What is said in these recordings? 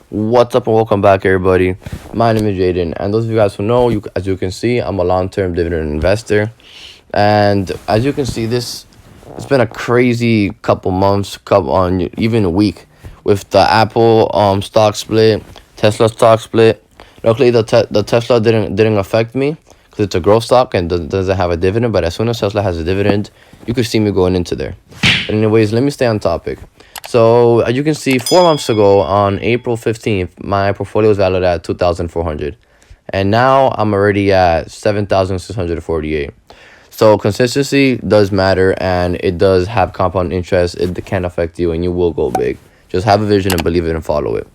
What's up and welcome back, everybody. My name is Jaden, and those of you guys who know, as you can see, I'm a long-term dividend investor, and as you can see, it's been a crazy couple months, couple on even a week, with the Apple stock split, Tesla stock split. Luckily, the Tesla didn't affect me because it's a growth stock and doesn't have a dividend. But as soon as Tesla has a dividend, you could see me going into there. But anyways, let me stay on topic. So as you can see, 4 months ago on April 15th, my portfolio was valued at 2,400, and now I'm already at 7,648. So consistency does matter, and it does have compound interest. It can affect you, and you will go big. Just have a vision and believe it and follow it.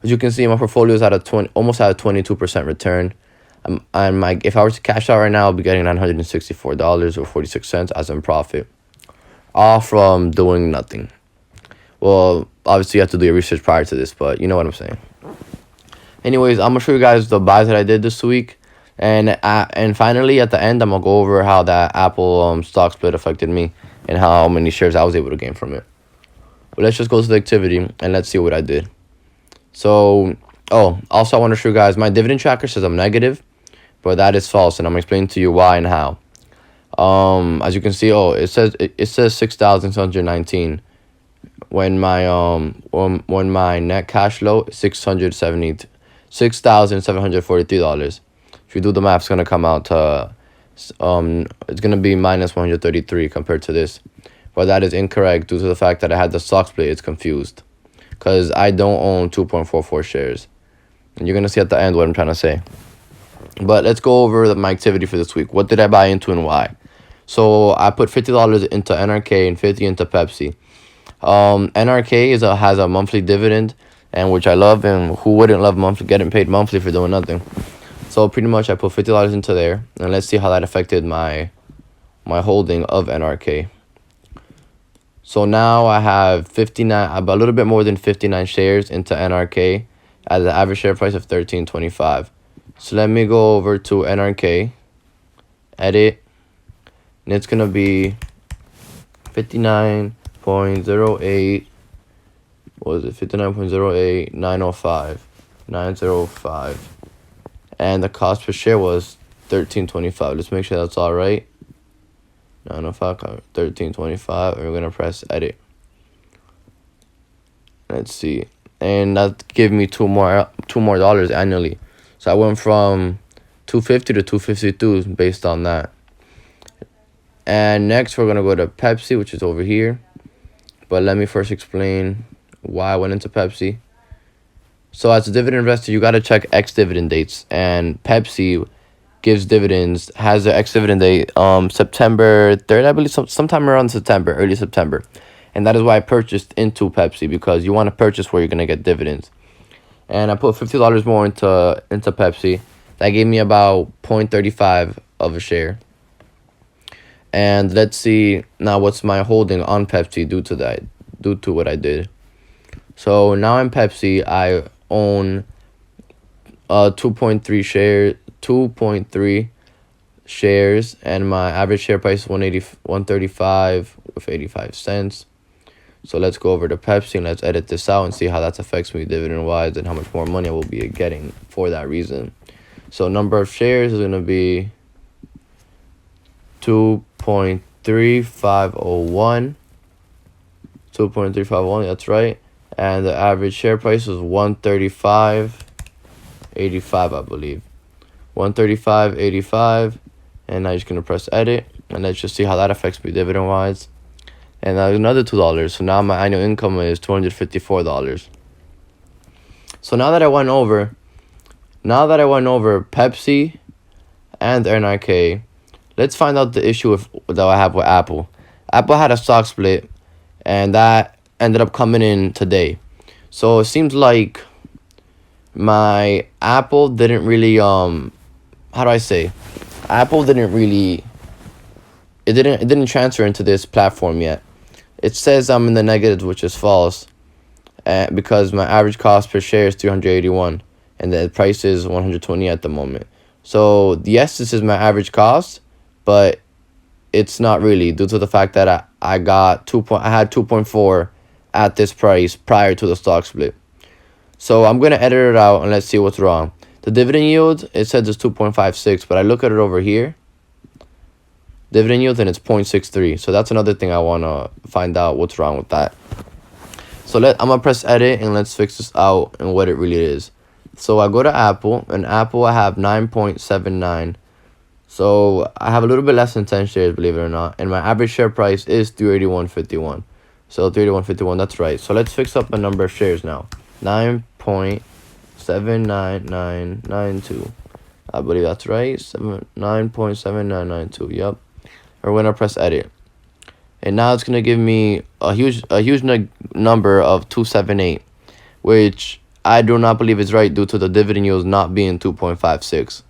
As you can see, my portfolio is at almost at a 22% return. If I were to cash out right now, I'll be getting $964.46 as in profit, all from doing nothing. Well, obviously you have to do your research prior to this, but you know what I'm saying. Anyways, I'm gonna show you guys the buys that I did this week, and finally at the end, I'm gonna go over how that Apple stock split affected me and how many shares I was able to gain from it. But let's just go to the activity and let's see what I did. So, also I want to show you guys my dividend tracker says I'm negative, but that is false, and I'm explaining to you why and how. As you can see, it says 6,719. When my net cash flow is $6,743. If you do the math, it's gonna come out to it's gonna be minus 133 compared to this, but that is incorrect due to the fact that I had the stock split. It's confused because I don't own 2.44 shares, and you're gonna see at the end what I'm trying to say. But let's go over my activity for this week. What did I buy into and why? So I put $50 into NRK and 50 into Pepsi. NRK has a monthly dividend, and which I love, and who wouldn't love getting paid monthly for doing nothing? So pretty much I put $50 into there, and let's see how that affected my holding of NRK. So now I have a little bit more than 59 shares into NRK at an average share price of $13.25. So let me go over to NRK, edit, and it's gonna be 59.08. What was it? 59.08 905, and the cost per share was $13.25. Let's make sure that's all right. 905 $13.25, and we're gonna press edit. Let's see, and that gave me two more dollars annually. So I went from 250 to 252 based on that. And next we're gonna go to Pepsi, which is over here. But let me first explain why I went into Pepsi. So as a dividend investor, you gotta check ex-dividend dates, and Pepsi gives dividends, has the ex-dividend date September 3rd, I believe, sometime around September, early September. And that is why I purchased into Pepsi, because you want to purchase where you're gonna get dividends. And I put $50 more into Pepsi. That gave me about 0.35 of a share. And let's see now what's my holding on Pepsi due to what I did. So now in Pepsi, I own 2.3 shares, and my average share price is 135 with 85 cents. So let's go over to Pepsi and let's edit this out and see how that affects me dividend wise and how much more money I will be getting for that reason. So number of shares is going to be 2.3501. 2.351, that's right. And the average share price was 135.85, I believe. 135.85. And I'm just going to press edit. And let's just see how that affects me dividend wise. And another $2. So now my annual income is $254. So now that I went over Pepsi and NRK, let's find out the issue that I have with Apple. Apple had a stock split, and that ended up coming in today. So it seems like my Apple didn't really Apple didn't really it didn't transfer into this platform yet. It says I'm in the negative, which is false, because my average cost per share is 381, and the price is 120 at the moment. So yes, this is my average cost, but it's not really, due to the fact that I had 2.4 at this price prior to the stock split. So I'm going to edit it out and let's see what's wrong. The dividend yield, it says it's 2.56, but I look at it over here. Dividend yield, and it's 0.63. So that's another thing I want to find out what's wrong with that. So I'm going to press edit and let's fix this out and what it really is. So I go to Apple, and Apple I have 9.79. So I have a little bit less than 10 shares, believe it or not. And my average share price is 381.51. So 381.51, that's right. So let's fix up a number of shares now. 9.79992. I believe that's right. 9.7992. Yep. We're gonna press edit, and now it's gonna give me a huge number of 278, which I do not believe is right due to the dividend yield not being 2.56.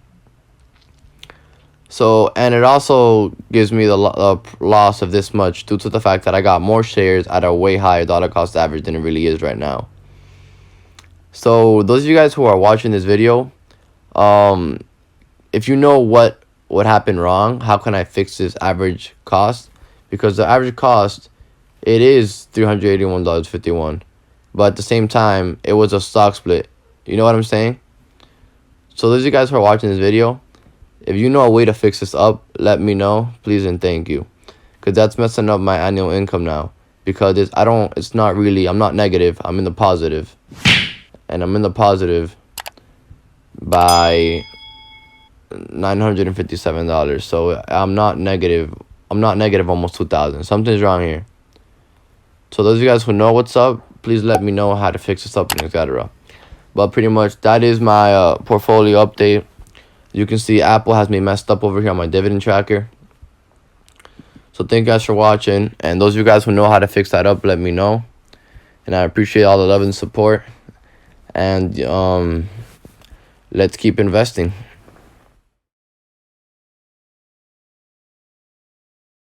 So, and it also gives me the loss of this much due to the fact that I got more shares at a way higher dollar cost average than it really is right now. So those of you guys who are watching this video, if you know what happened wrong, how can I fix this average cost? Because the average cost, it is $381.51, but at the same time it was a stock split. You know what I'm saying? So those of you guys who are watching this video, if you know a way to fix this up, let me know, please and thank you, because that's messing up my annual income now. Because I'm not negative, I'm in the positive, and I'm in the positive by $957. So I'm not negative almost 2,000. Something's wrong here. So those of you guys who know what's up, please let me know how to fix this up and etc. But pretty much that is my portfolio update. You can see Apple has me messed up over here on my dividend tracker. So thank you guys for watching, and those of you guys who know how to fix that up, let me know. And I appreciate all the love and support, and let's keep investing.